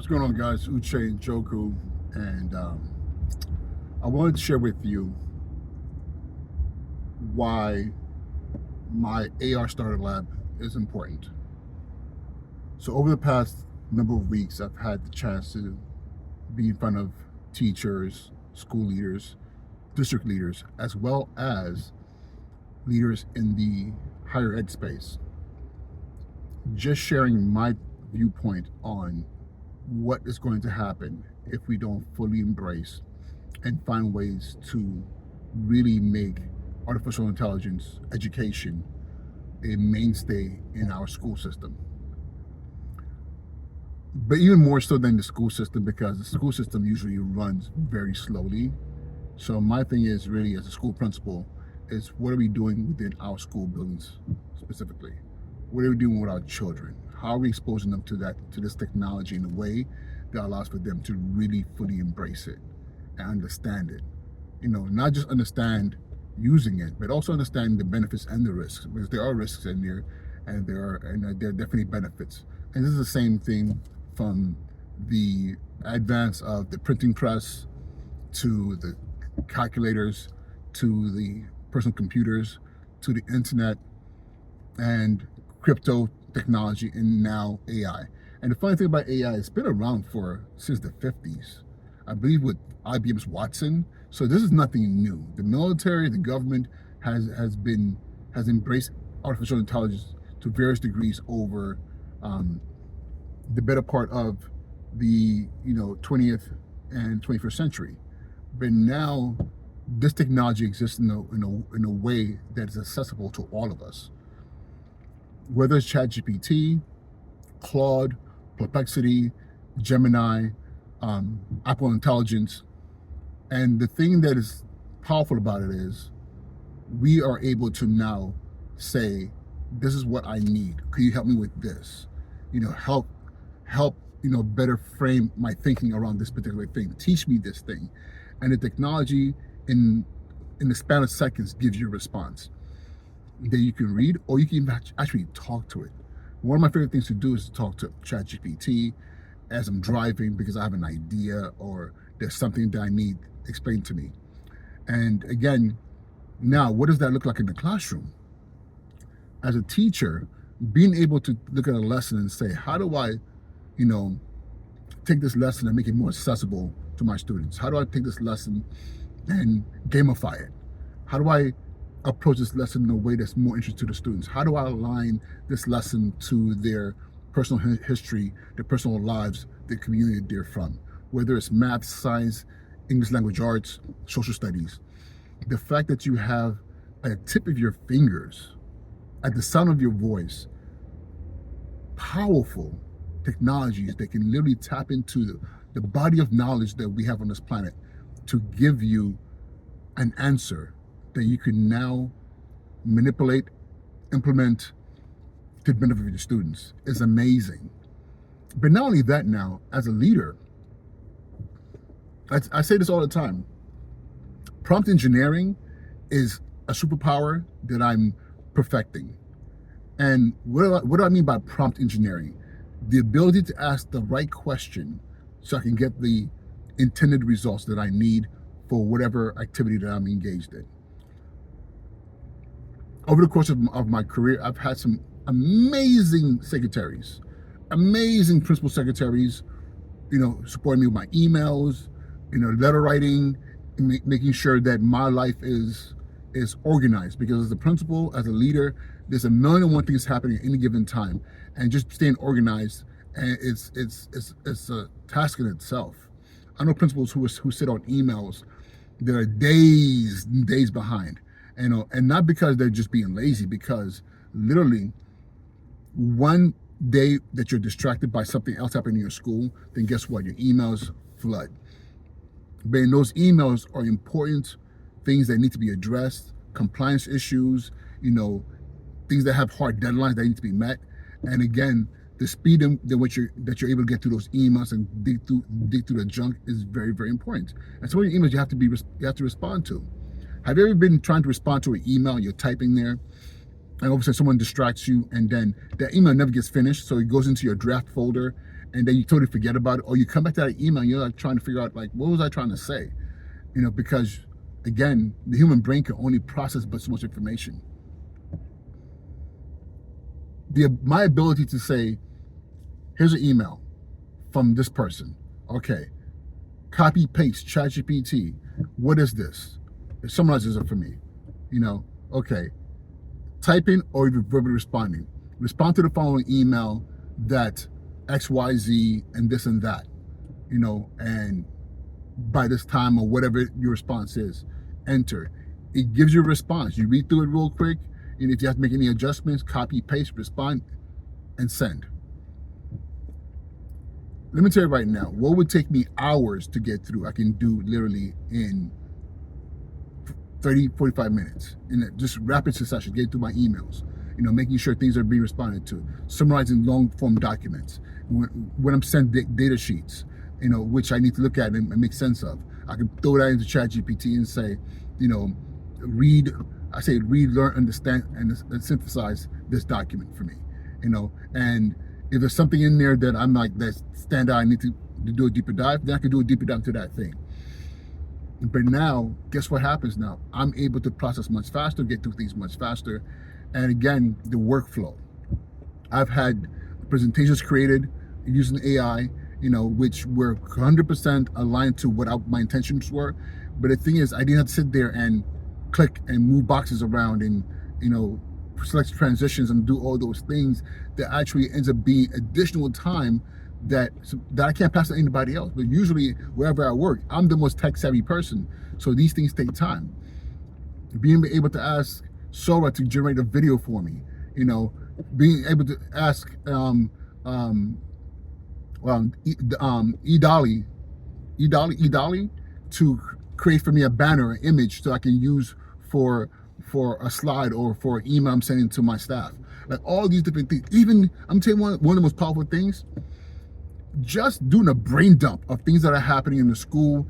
What's going on, guys? Uche and Njoku, and I wanted to share with you why my AR Starter Lab is important. So over the past number of weeks, I've had the chance to be in front of teachers, school leaders, district leaders, as well as leaders in the higher ed space, just sharing my viewpoint on what is going to happen if we don't fully embrace and find ways to really make artificial intelligence education a mainstay in our school system. But even more so than the school system, because the school system usually runs very slowly. So my thing is really, as a school principal, is what are we doing within our school buildings specifically? What are we doing with our children? How are we exposing them to this technology in a way that allows for them to really fully embrace it and understand it? Not just understand using it, but also understand the benefits and the risks, because there are risks in there, and there are definitely benefits. And this is the same thing from the advance of the printing press to the calculators to the personal computers to the internet and crypto technology, and now AI. And the funny thing about AI, it's been around since the 50s, I believe, with IBM's Watson. So this is nothing new. The military, the government has embraced artificial intelligence to various degrees over the better part of the 20th and 21st century. But now this technology exists in a way that is accessible to all of us. Whether it's ChatGPT, Claude, Perplexity, Gemini, Apple Intelligence. And the thing that is powerful about it is we are able to now say, this is what I need. Can you help me with this? Help better frame my thinking around this particular thing. Teach me this thing. And the technology in the span of seconds gives you a response that you can read, or you can actually talk to it. One of my favorite things to do is to talk to ChatGPT as I'm driving, because I have an idea or there's something that I need explained to me. And again, now what does that look like in the classroom? As a teacher, being able to look at a lesson and say, how do I, take this lesson and make it more accessible to my students? How do I take this lesson and gamify it? How do I approach this lesson in a way that's more interesting to the students? How do I align this lesson to their personal history, their personal lives, the community they're from? Whether it's math, science, English language arts, social studies. The fact that you have at the tip of your fingers, at the sound of your voice, powerful technologies that can literally tap into the body of knowledge that we have on this planet to give you an answer that you can now manipulate, implement to the benefit of your students is amazing. But not only that, now, as a leader, I say this all the time, prompt engineering is a superpower that I'm perfecting. And what do I mean by prompt engineering? The ability to ask the right question so I can get the intended results that I need for whatever activity that I'm engaged in. Over the course of my career, I've had some amazing secretaries, amazing principal secretaries, supporting me with my emails, letter writing, making sure that my life is organized. Because as a principal, as a leader, there's a million and one things happening at any given time, and just staying organized, and it's a task in itself. I know principals who sit on emails that are days behind. And not because they're just being lazy, because literally one day that you're distracted by something else happening in your school, then guess what? Your emails flood. But in those emails are important things that need to be addressed, compliance issues, things that have hard deadlines that need to be met. And again, the speed that you're able to get through those emails and dig through the junk is very, very important. And some of your emails you have to respond to. Have you ever been trying to respond to an email, you're typing there, and all of a sudden someone distracts you, and then that email never gets finished, so it goes into your draft folder, and then you totally forget about it, or you come back to that email and you're like trying to figure out like, what was I trying to say? Because again, the human brain can only process but so much information. My ability to say, here's an email from this person. Okay, copy paste ChatGPT. What is this? It summarizes it for me. Okay, typing or even verbally responding. Respond to the following email that XYZ and this and that, and by this time or whatever your response is, enter. It gives you a response. You read through it real quick, and if you have to make any adjustments, copy, paste, respond, and send. Let me tell you right now, what would take me hours to get through, I can do literally in 30, 45 minutes, in just rapid succession, getting through my emails, making sure things are being responded to, summarizing long form documents. When I'm sending data sheets, which I need to look at and make sense of, I can throw that into ChatGPT and say, read, learn, understand, and synthesize this document for me, and if there's something in there that I'm like, that stand out, I need to do a deeper dive, then I can do a deeper dive to that thing. But now, guess what happens now? I'm able to process much faster, get through things much faster. And again, the workflow. I've had presentations created using AI, which were 100% aligned to what my intentions were. But the thing is, I didn't have to sit there and click and move boxes around and, select transitions and do all those things that actually ends up being additional time that I can't pass to anybody else. But usually wherever I work, I'm the most tech savvy person. So these things take time. Being able to ask Sora to generate a video for me, being able to ask Edali to create for me a banner, an image, so I can use for a slide or for an email I'm sending to my staff. Like all these different things. Even, I'm telling you, one of the most powerful things, just doing a brain dump of things that are happening in the school,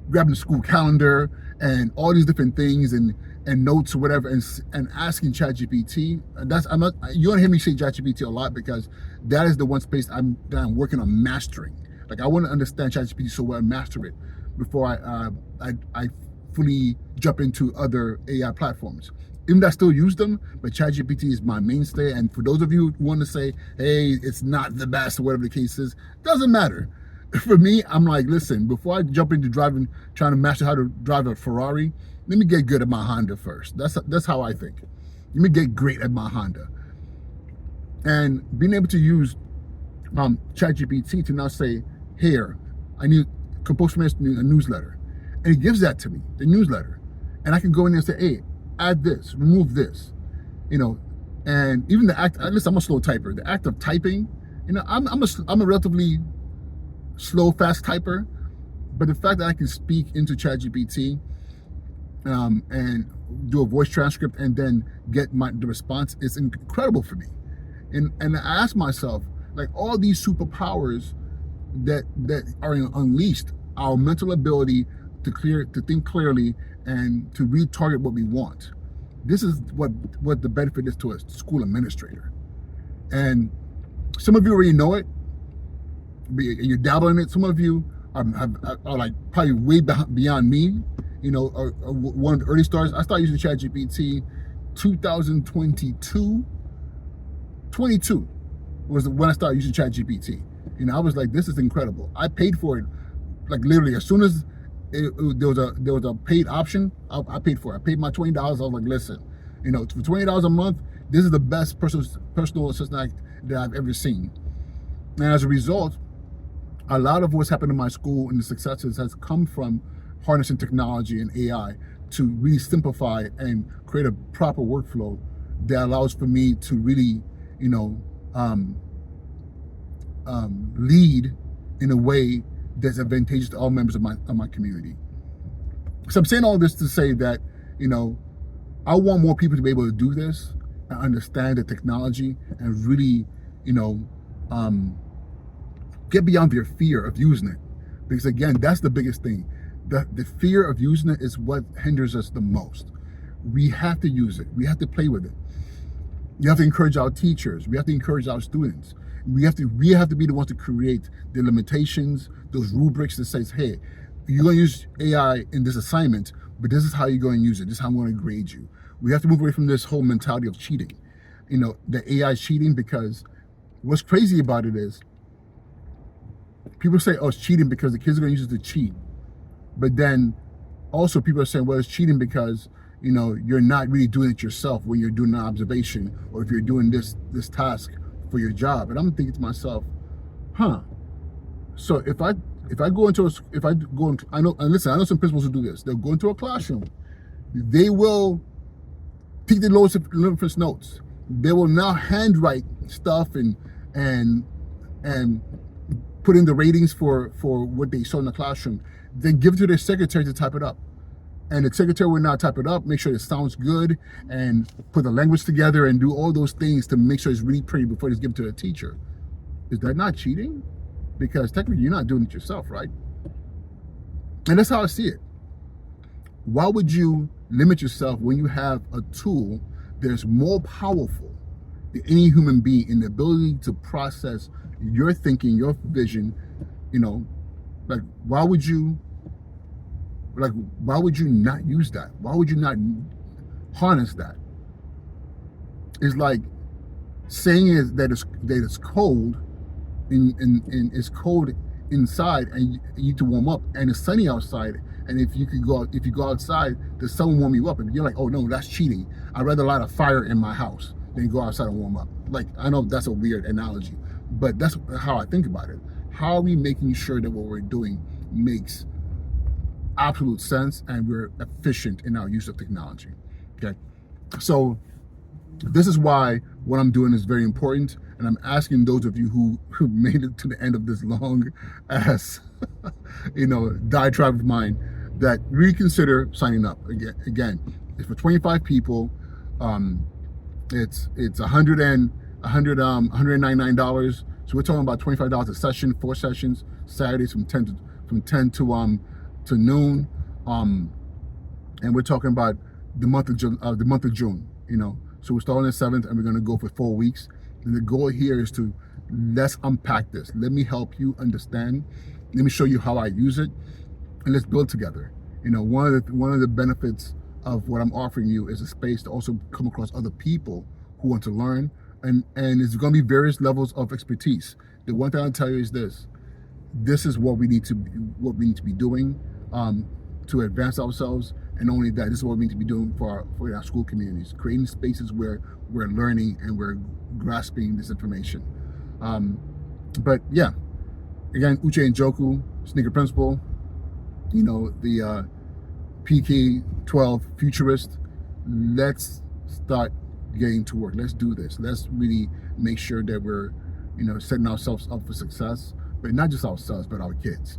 grabbing the school calendar and all these different things and notes or whatever, and asking ChatGPT. You don't hear me say ChatGPT a lot because that is the one space that I'm working on mastering. Like I want to understand ChatGPT so well and master it before I fully jump into other AI platforms. Even though I still use them, but ChatGPT is my mainstay. And for those of you who want to say, hey, it's not the best or whatever the case is, doesn't matter. For me, I'm like, listen, before I jump into trying to master how to drive a Ferrari, let me get good at my Honda first. That's how I think. Let me get great at my Honda. And being able to use ChatGPT to now say, here, I need compose a newsletter. And it gives that to me, the newsletter. And I can go in there and say, hey, add this, remove this, and even the act, listen, I'm a slow typer. The act of typing, I'm a relatively slow, fast typer, but the fact that I can speak into ChatGPT and do a voice transcript and then get the response is incredible for me. And I ask myself, like all these superpowers that are unleashed, our mental ability to think clearly and to retarget what we want. This is what the benefit is to a school administrator. And some of you already know it, you're dabbling in it. Some of you are like probably way beyond me, are one of the early starters. I started using ChatGPT 2022. 22 was when I started using ChatGPT. I was like, this is incredible. I paid for it, like literally as soon as there was a paid option, I paid for it. I paid my $20. I was like, listen, for $20 a month, this is the best personal assistant that I've ever seen. And as a result, a lot of what's happened in my school and the successes has come from harnessing technology and AI to really simplify and create a proper workflow that allows for me to really, lead in a way that's advantageous to all members of my community. So I'm saying all this to say that, I want more people to be able to do this and understand the technology and really, get beyond their fear of using it. Because again, that's the biggest thing. The fear of using it is what hinders us the most. We have to use it. We have to play with it. We have to encourage our teachers. We have to encourage our students. We have to be the ones to create the limitations, those rubrics that says, hey, you're going to use AI in this assignment, but this is how you're going to use it. This is how I'm going to grade you. We have to move away from this whole mentality of cheating. The AI is cheating, because what's crazy about it is people say, oh, it's cheating because the kids are going to use it to cheat. But then also people are saying, well, it's cheating because, you're not really doing it yourself when you're doing an observation, or if you're doing this task for your job. And I'm thinking to myself, so if I go into I know some principals who do this. They'll go into a classroom. They will take the lowest reference notes. They will now handwrite stuff and put in the ratings for what they saw in the classroom. Then give it to their secretary to type it up. And the secretary will now type it up, make sure it sounds good, and put the language together and do all those things to make sure it's really pretty before it's given to the teacher. Is that not cheating? Because technically you're not doing it yourself, right? And that's how I see it. Why would you limit yourself when you have a tool that's more powerful than any human being in the ability to process your thinking, your vision? Why would you not use that? Why would you not harness that? It's like saying that it's cold and it's cold inside, and you need to warm up, and it's sunny outside, and if you go outside, the sun will warm you up. And you're like, oh no, that's cheating. I'd rather light a fire in my house than go outside and warm up. I know that's a weird analogy, but that's how I think about it. How are we making sure that what we're doing makes absolute sense and we're efficient in our use of technology? Okay, so this is why what I'm doing is very important, and I'm asking those of you who made it to the end of this long ass diatribe of mine that reconsider signing up. Again, it's for 25 people. It's $199. So we're talking about $25 a session, 4 sessions, Saturdays from 10 to noon. And we're talking about the month of June. So we're starting the 7th, and we're going to go for 4 weeks. And the goal here is to let's unpack this. Let me help you understand. Let me show you how I use it, and let's build together. One of the benefits of what I'm offering you is a space to also come across other people who want to learn, and it's going to be various levels of expertise. The one thing I'll tell you is this: this is what we need to be doing to advance ourselves. And only that, this is what we need to be doing for our school communities, creating spaces where we're learning and we're grasping this information. But yeah, again, Uche Njoku, sneaker principal, the PK12 futurist. Let's start getting to work. Let's do this. Let's really make sure that we're, setting ourselves up for success, but not just ourselves, but our kids.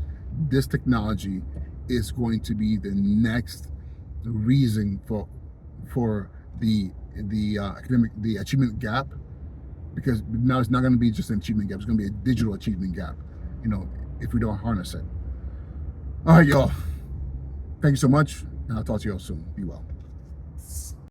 This technology is going to be the next reason for the achievement gap, because now it's not going to be just an achievement gap, it's going to be a digital achievement gap, if we don't harness it. All right, y'all, thank you so much, and I'll talk to y'all soon. Be well.